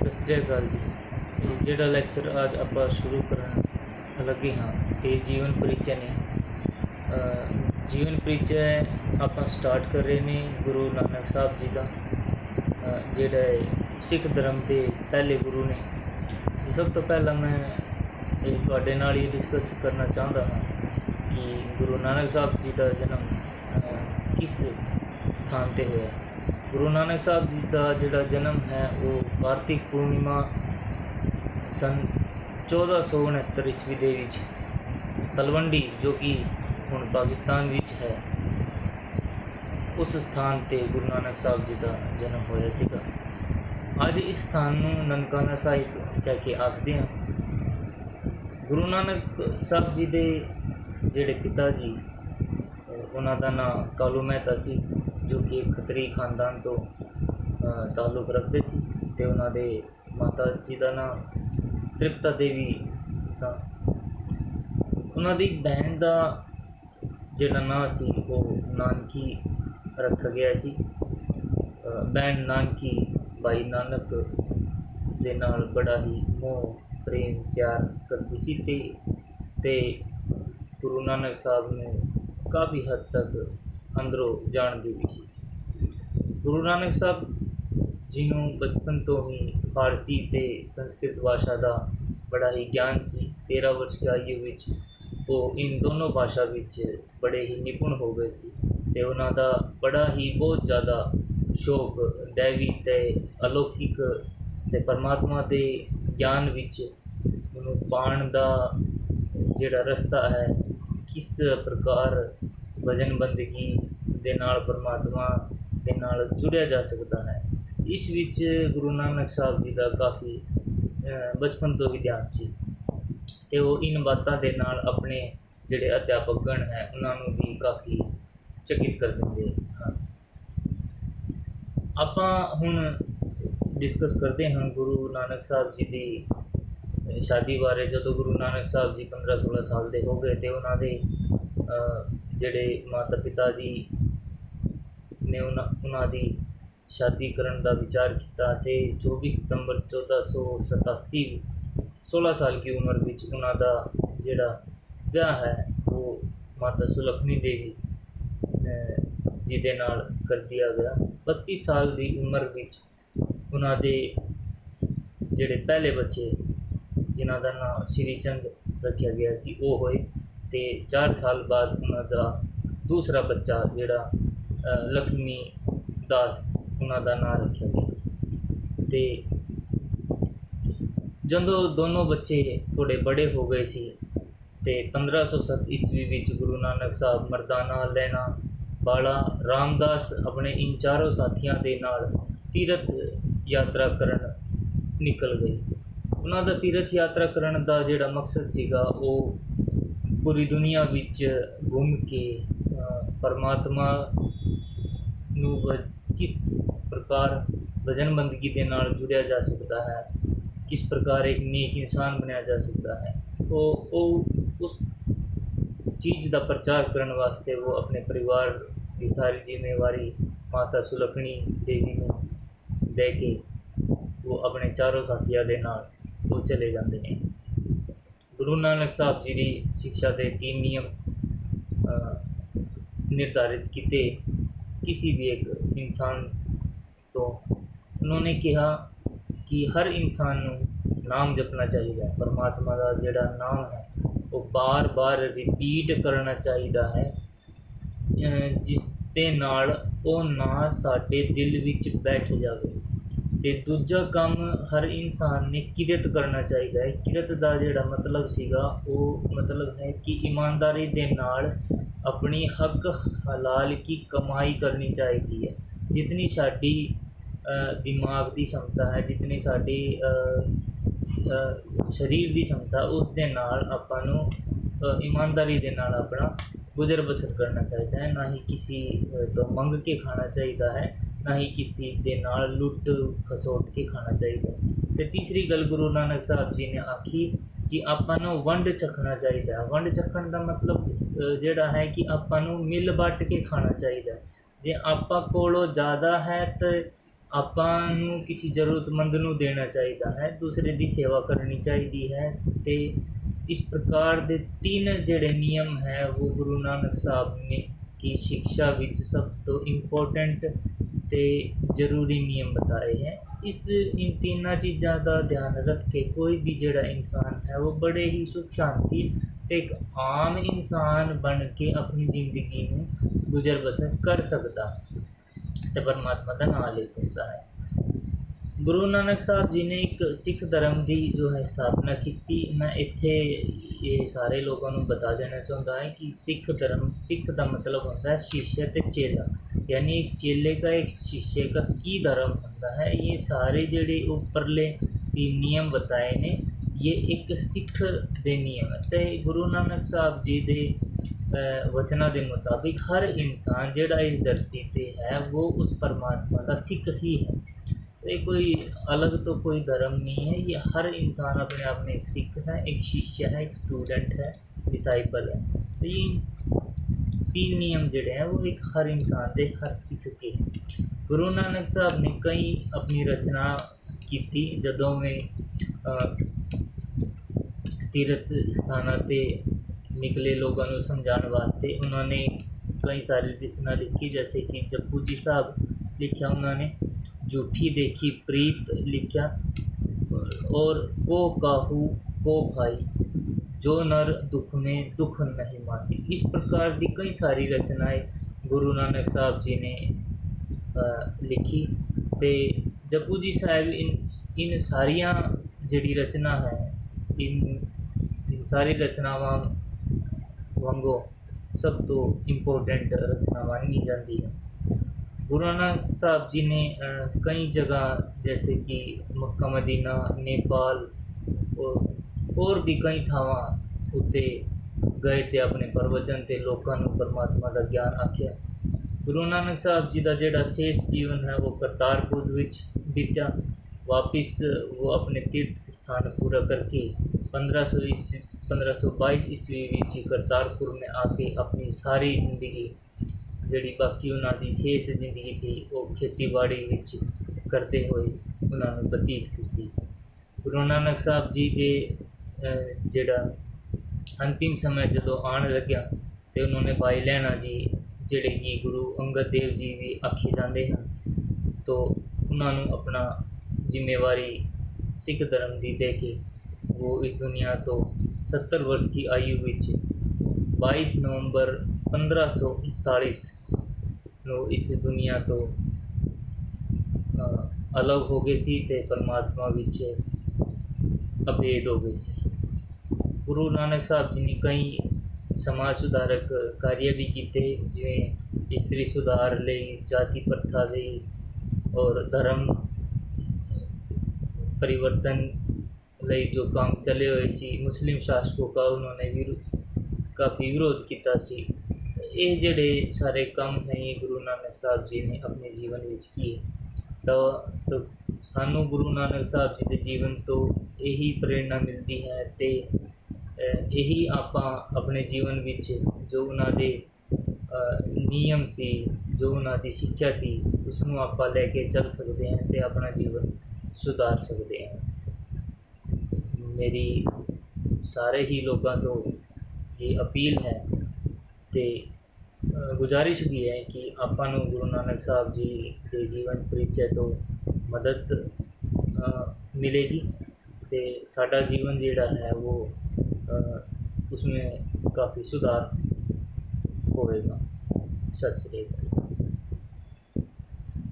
ਸਤਿ ਸ਼੍ਰੀ ਅਕਾਲ ਜੀ। ਇਹ ਜਿਹੜਾ ਲੈਕਚਰ ਅੱਜ ਆਪਾਂ ਸ਼ੁਰੂ ਕਰਨ ਲੱਗੇ ਹਾਂ ਇਹ ਜੀਵਨ ਪਰਿਚੈ ਨੇ। ਜੀਵਨ ਪਰਿਚੈ ਆਪਾਂ ਸਟਾਰਟ ਕਰ ਰਹੇ ਨੇ ਗੁਰੂ ਨਾਨਕ ਸਾਹਿਬ ਜੀ ਦਾ, ਜਿਹੜਾ ਸਿੱਖ ਧਰਮ ਦੇ ਪਹਿਲੇ ਗੁਰੂ ਨੇ। ਸਭ ਤੋਂ ਪਹਿਲਾਂ ਮੈਂ ਇਹ ਤੁਹਾਡੇ ਨਾਲ ਹੀ ਡਿਸਕਸ ਕਰਨਾ ਚਾਹੁੰਦਾ ਹਾਂ ਕਿ ਗੁਰੂ ਨਾਨਕ ਸਾਹਿਬ ਜੀ ਦਾ ਜਨਮ ਕਿਸ ਸਥਾਨ 'ਤੇ ਹੋਇਆ। ਗੁਰੂ ਨਾਨਕ ਸਾਹਿਬ ਜੀ ਦਾ ਜਿਹੜਾ ਜਨਮ ਹੈ ਉਹ ਕਾਰਤਿਕ ਪੂਰਨਿਮਾ ਸਨ 1469 ਈਸਵੀ ਦੇ ਵਿੱਚ ਤਲਵੰਡੀ, ਜੋ ਕਿ ਹੁਣ ਪਾਕਿਸਤਾਨ ਵਿੱਚ ਹੈ, ਉਸ ਸਥਾਨ 'ਤੇ ਗੁਰੂ ਨਾਨਕ ਸਾਹਿਬ ਜੀ ਦਾ ਜਨਮ ਹੋਇਆ ਸੀਗਾ। ਅੱਜ ਇਸ ਸਥਾਨ ਨੂੰ ਨਨਕਾਣਾ ਸਾਹਿਬ ਕਹਿ ਕੇ ਆਖਦੇ ਹਾਂ। ਗੁਰੂ ਨਾਨਕ ਸਾਹਿਬ ਜੀ ਦੇ ਜਿਹੜੇ ਪਿਤਾ ਜੀ, ਉਹਨਾਂ ਦਾ ਨਾਂ ਕਾਲੂ ਮਹਿਤਾ ਸੀ, ਜੋ ਕਿ ਇੱਕ ਖੱਤਰੀ ਖਾਨਦਾਨ ਤੋਂ ਤਾਲੁਕ ਰੱਖਦੇ ਸੀ, ਅਤੇ ਉਹਨਾਂ ਦੇ ਮਾਤਾ ਜੀ ਦਾ ਨਾਂ ਤ੍ਰਿਪਤਾ ਦੇਵੀ ਸਨ। ਉਹਨਾਂ ਦੀ ਬਹਿਣ ਦਾ ਜਿਹੜਾ ਨਾਂ ਸੀ ਉਹ ਨਾਨਕੀ ਰੱਖਿਆ ਗਿਆ ਸੀ। ਬਹਿਣ ਨਾਨਕੀ ਭਾਈ ਨਾਨਕ ਦੇ ਨਾਲ ਬੜਾ ਹੀ ਮੋਹ ਪ੍ਰੇਮ ਪਿਆਰ ਕਰਦੀ ਸੀ ਅਤੇ ਗੁਰੂ ਨਾਨਕ ਸਾਹਿਬ ਨੂੰ ਕਾਫੀ ਹੱਦ ਤੱਕ ਅੰਦਰੋਂ ਜਾਣਦੀ ਵੀ ਸੀ। ਗੁਰੂ ਨਾਨਕ ਸਾਹਿਬ ਜੀ ਨੂੰ ਬਚਪਨ ਤੋਂ ਹੀ ਫਾਰਸੀ ਅਤੇ ਸੰਸਕ੍ਰਿਤ ਭਾਸ਼ਾ ਦਾ ਬੜਾ ਹੀ ਗਿਆਨ ਸੀ। 13 ਵਰਸ਼ ਦੀ ਆਯੂ ਵਿੱਚ ਉਹ ਇਨ ਦੋਨੋਂ ਭਾਸ਼ਾ ਵਿੱਚ ਬੜੇ ਹੀ ਨਿਪੁੰਨ ਹੋ ਗਏ ਸੀ, ਅਤੇ ਉਹਨਾਂ ਦਾ ਬੜਾ ਹੀ ਬਹੁਤ ਜ਼ਿਆਦਾ ਸ਼ੌਕ ਦੈਵੀ ਅਤੇ ਅਲੌਕਿਕ ਅਤੇ ਪਰਮਾਤਮਾ ਦੇ ਗਿਆਨ ਵਿੱਚ ਉਹਨੂੰ ਪਾਉਣ ਦਾ ਜਿਹੜਾ ਰਸਤਾ ਹੈ, ਕਿਸ ਪ੍ਰਕਾਰ ਭਜਨ ਬੰਦਗੀ ਦੇ ਨਾਲ ਪਰਮਾਤਮਾ ਦੇ ਨਾਲ ਜੁੜਿਆ ਜਾ ਸਕਦਾ ਹੈ, ਇਸ ਵਿੱਚ ਗੁਰੂ ਨਾਨਕ ਸਾਹਿਬ ਜੀ ਦਾ ਕਾਫੀ ਬਚਪਨ ਤੋਂ ਹੀ ਧਿਆਨ ਸੀ, ਅਤੇ ਉਹ ਇਨ ਬਾਤਾਂ ਦੇ ਨਾਲ ਆਪਣੇ ਜਿਹੜੇ ਅਧਿਆਪਕ ਗਣ ਹੈ ਉਹਨਾਂ ਨੂੰ ਵੀ ਕਾਫੀ ਚਕਿਤ ਕਰ ਦਿੰਦੇ ਹਨ। ਆਪਾਂ ਹੁਣ ਡਿਸਕਸ ਕਰਦੇ ਹਾਂ ਗੁਰੂ ਨਾਨਕ ਸਾਹਿਬ ਜੀ ਦੀ ਸ਼ਾਦੀ ਬਾਰੇ। ਜਦੋਂ ਗੁਰੂ ਨਾਨਕ ਸਾਹਿਬ ਜੀ 15-16 ਸਾਲ ਦੇ ਹੋ ਗਏ ਅਤੇ ਉਹਨਾਂ ਦੇ ਜਿਹੜੇ ਮਾਤਾ ਪਿਤਾ ਜੀ ਨੇ ਉਹਨਾਂ ਦੀ ਸ਼ਾਦੀ ਕਰਨ ਦਾ ਵਿਚਾਰ ਕੀਤਾ, ਅਤੇ 24 ਸਤੰਬਰ 1487 16 ਸਾਲ ਦੀ ਉਮਰ ਵਿੱਚ ਉਹਨਾਂ ਦਾ ਜਿਹੜਾ ਵਿਆਹ ਹੈ ਉਹ ਮਾਤਾ ਸੁਲੱਖਣੀ ਦੇਵੀ ਜੀ ਦੇ ਨਾਲ ਕਰ ਦਿਆ ਗਿਆ। 32 ਸਾਲ ਦੀ ਉਮਰ ਵਿੱਚ ਉਹਨਾਂ ਦੇ ਜਿਹੜੇ ਪਹਿਲੇ ਬੱਚੇ, ਜਿਨ੍ਹਾਂ ਦਾ ਨਾਮ ਸ਼੍ਰੀ ਚੰਦ ਰੱਖਿਆ ਗਿਆ ਸੀ, ਉਹ ਹੋਏ, ਅਤੇ 4 ਸਾਲ ਬਾਅਦ ਉਹਨਾਂ ਦਾ ਦੂਸਰਾ ਬੱਚਾ ਜਿਹੜਾ ਲక్ష్ਮੀ ਦਾਸ, ਉਹਨਾਂ ਦਾ ਨਾਂ ਰੱਖਿਆ ਗਿਆ। ਅਤੇ ਜਦੋਂ ਦੋਨੋਂ ਬੱਚੇ ਥੋੜ੍ਹੇ ਬੜੇ ਹੋ ਗਏ ਸੀ ਅਤੇ 1507 ਈਸਵੀ ਵਿੱਚ ਗੁਰੂ ਨਾਨਕ ਸਾਹਿਬ ਮਰਦਾਨਾ, ਲਹਿਣਾ, ਬਾਲਾ, ਰਾਮਦਾਸ ਆਪਣੇ ਇਨ ਚਾਰੋਂ ਸਾਥੀਆਂ ਦੇ ਨਾਲ ਤੀਰਥ ਯਾਤਰਾ ਕਰਨ ਨਿਕਲ ਗਏ। ਉਹਨਾਂ ਦਾ ਤੀਰਥ ਯਾਤਰਾ ਕਰਨ ਦਾ ਜਿਹੜਾ ਮਕਸਦ ਸੀਗਾ ਉਹ ਪੂਰੀ ਦੁਨੀਆ ਵਿੱਚ ਘੁੰਮ ਕੇ ਪਰਮਾਤਮਾ ਨੂੰ ਕਿਸ ਪ੍ਰਕਾਰ ਭਜਨ ਬੰਦਗੀ ਦੇ ਨਾਲ ਜੁੜਿਆ ਜਾ ਸਕਦਾ ਹੈ, ਕਿਸ ਪ੍ਰਕਾਰ ਇੱਕ ਨੇਕ ਇਨਸਾਨ ਬਣਿਆ ਜਾ ਸਕਦਾ ਹੈ, ਉਹ ਉਸ ਚੀਜ਼ ਦਾ ਪ੍ਰਚਾਰ ਕਰਨ ਵਾਸਤੇ ਉਹ ਆਪਣੇ ਪਰਿਵਾਰ ਦੀ ਸਾਰੀ ਜ਼ਿੰਮੇਵਾਰੀ ਮਾਤਾ ਸੁਲੱਖਣੀ ਦੇਵੀ ਨੂੰ ਦੇ ਕੇ ਉਹ ਆਪਣੇ ਚਾਰੋਂ ਸਾਥੀਆਂ ਦੇ ਨਾਲ ਉਹ ਚਲੇ ਜਾਂਦੇ ਨੇ। ਗੁਰੂ ਨਾਨਕ ਸਾਹਿਬ ਜੀ ਦੀ ਸਿੱਖਿਆ ਦੇ 3 ਨਿਯਮ ਨਿਰਧਾਰਿਤ ਕੀਤੇ ਕਿਸੇ ਵੀ ਇੱਕ ਇਨਸਾਨ ਤੋਂ। ਉਹਨਾਂ ਨੇ ਕਿਹਾ ਕਿ ਹਰ ਇਨਸਾਨ ਨੂੰ ਨਾਮ ਜਪਣਾ ਚਾਹੀਦਾ ਹੈ, ਪਰਮਾਤਮਾ ਦਾ ਜਿਹੜਾ ਨਾਮ ਹੈ ਉਹ ਬਾਰ-ਬਾਰ ਰਿਪੀਟ ਕਰਨਾ ਚਾਹੀਦਾ ਹੈ, ਜਿਸ ਦੇ ਨਾਲ ਉਹ ਨਾਂ ਸਾਡੇ ਦਿਲ ਵਿੱਚ ਬੈਠ ਜਾਵੇ। ਅਤੇ ਦੂਜਾ ਕੰਮ, ਹਰ ਇਨਸਾਨ ਨੇ ਕਿਰਤ ਕਰਨਾ ਚਾਹੀਦਾ ਹੈ। ਕਿਰਤ ਦਾ ਜਿਹੜਾ ਮਤਲਬ ਸੀਗਾ ਉਹ ਮਤਲਬ ਹੈ ਕਿ ਇਮਾਨਦਾਰੀ ਦੇ ਨਾਲ ਆਪਣੀ ਹੱਕ ਹਲਾਲ ਕੀ ਕਮਾਈ ਕਰਨੀ ਚਾਹੀਦੀ ਹੈ। ਜਿਤਨੀ ਸਾਡੀ ਦਿਮਾਗ ਦੀ क्षमता ਹੈ, ਜਿਤਨੀ ਸਾਡੀ ਸਰੀਰ ਦੀ क्षमता, ਉਸ ਦੇ ਨਾਲ ਆਪਾਂ ਨੂੰ ਇਮਾਨਦਾਰੀ ਦੇ ਨਾਲ ਆਪਣਾ ਗੁਜ਼ਰ ਬਸਰ ਕਰਨਾ ਚਾਹੀਦਾ ਹੈ। ਨਾ ਹੀ ਕਿਸੇ ਤੋਂ ਮੰਗ ਕੇ ਖਾਣਾ ਚਾਹੀਦਾ ਹੈ, ਨਾ ਹੀ ਕਿਸੇ ਦੇ ਨਾਲ ਲੁੱਟ ਖਸੋਟ ਕੇ ਖਾਣਾ ਚਾਹੀਦਾ। ਅਤੇ ਤੀਸਰੀ ਗੱਲ ਗੁਰੂ ਨਾਨਕ ਸਾਹਿਬ ਜੀ ਨੇ ਆਖੀ ਕਿ ਆਪਾਂ ਨੂੰ ਵੰਡ ਚੱਖਣਾ ਚਾਹੀਦਾ ਹੈ। ਵੰਡ ਚੱਖਣ ਦਾ ਮਤਲਬ ਜਿਹੜਾ ਹੈ ਕਿ ਆਪਾਂ ਨੂੰ ਮਿਲ ਵੱਟ ਕੇ ਖਾਣਾ ਚਾਹੀਦਾ। ਜੇ ਆਪਾਂ ਕੋਲੋਂ ਜ਼ਿਆਦਾ ਹੈ ਤਾਂ ਆਪਾਂ ਨੂੰ ਕਿਸੇ ਜ਼ਰੂਰਤਮੰਦ ਨੂੰ ਦੇਣਾ ਚਾਹੀਦਾ ਹੈ, ਦੂਸਰੇ ਦੀ ਸੇਵਾ ਕਰਨੀ ਚਾਹੀਦੀ ਹੈ। ਅਤੇ ਇਸ ਪ੍ਰਕਾਰ ਦੇ ਤਿੰਨ ਜਿਹੜੇ ਨਿਯਮ ਹੈ ਉਹ ਗੁਰੂ ਨਾਨਕ ਸਾਹਿਬ ਨੇ की शिक्षा विच सब तो इम्पोर्टेंट ते जरूरी नियम बताए हैं। इस इन तीनों चीज़ों का ध्यान रख के कोई भी जोड़ा इंसान है वो बड़े ही सुख शांति ते एक आम इंसान बन के अपनी ज़िंदगी में गुजर बसर कर सकता है तो परमात्मा का नाम ले सकता है। गुरु नानक साहब जी ने एक सिख धर्म की जो है स्थापना की। मैं इत्थे ये सारे लोगों को बता देना चाहता है कि सिख धर्म, सिख का मतलब होता है शिष्य ते चेला, यानी एक चेले का एक शिष्य का की धर्म होता है। ये सारे जोड़े उपरले नियम बताए ने ये एक सिख दे नियम है। तो गुरु नानक साहब जी दे वचनों के मुताबिक हर इंसान जोड़ा इस धरती पे है वो उस परमात्मा का सिख ही है। ये कोई अलग तो कोई धर्म नहीं है, ये हर इंसान अपने आप में एक सिख है, एक शिष्य है, एक स्टूडेंट है, डिसाइपल है। तो ये तीन नियम जोड़े हैं वो एक हर इंसान के हर सिख के हैं। गुरु नानक साहब ने कई अपनी रचना की थी जदों में तीर्थ स्थानों पे निकले लोगों को समझाने वास्ते उन्होंने कई सारी रचना लिखी, जैसे कि जप्पू जी साहब लिखा उन्होंने, झूठी देखी प्रीत लिखा, और को काहू को भाई जो नर दुख में दुख नहीं मानी। इस प्रकार की कई सारी रचनाएं गुरु नानक साहब जी ने लिखी। तो जप्पू जी साहब इन सारिया जिहड़ी रचना है इन सारी रचनावां वांगों सब तो इंपोर्टेंट रचना मानी जाती है। गुरु नानक साहब जी ने कई जगह जैसे कि मक्का मदीना, नेपाल और भी कई थावां उत्ते गए थे अपने प्रवचन ते लोगों को परमात्मा का ज्ञान आख्या। गुरु नानक साहब जी का जोड़ा शेष जीवन है वो करतारपुर विच बीत्या। वापिस वो अपने तीर्थ स्थान पूरा करके 1522 ईस्वी विच करतारपुर में आके अपनी सारी जिंदगी जी बाकी उन्होंने शेष जिंदगी थी वो खेतीबाड़ी विच करते हुए उन्होंने बतीत की। गुरु नानक साहब जी के जोड़ा अंतिम समय जो आन लग्या तो उन्होंने भाई लैणा जी जोड़े कि गुरु अंगद देव जी भी आखे जाते हैं, तो उन्होंने अपना जिम्मेवारी सिख धर्म की दे के वो इस दुनिया तो 70 वर्ष की आयु विच 22 नवंबर 1539 नो इस दुनिया तो अलग हो गए सी ते परमात्मा विच अभेद हो गए सी। गुरु नानक साहब जी ने कई समाज सुधारक कार्य भी किए, जिवें स्त्री सुधार लई, जाति प्रथा लई और धर्म परिवर्तन लई जो काम चले हुए सी। मुस्लिम शासकों का उन्होंने काफ़ी विरोध किया सी। ये जोड़े सारे काम हैं ये गुरु नानक साहब जी ने अपने जीवन में किए। तो सानू गुरु नानक साहब जी के जीवन तो यही प्रेरणा मिलती है तो यही आप अपने जीवन में जो उन्होंने नियम सी, जो उन्होंने शिक्षा थी उसनों आप लैके चल सकते हैं तो अपना जीवन सुधार सकते हैं। मेरी सारे ही लोगों तो ये अपील है तो गुजारिश भी है कि आपां नूं गुरु नानक साहब जी के जीवन परिचय तो मदद मिलेगी तो साडा जीवन जिहड़ा है वो उसमें काफ़ी सुधार होएगा। सत श्री अकाल।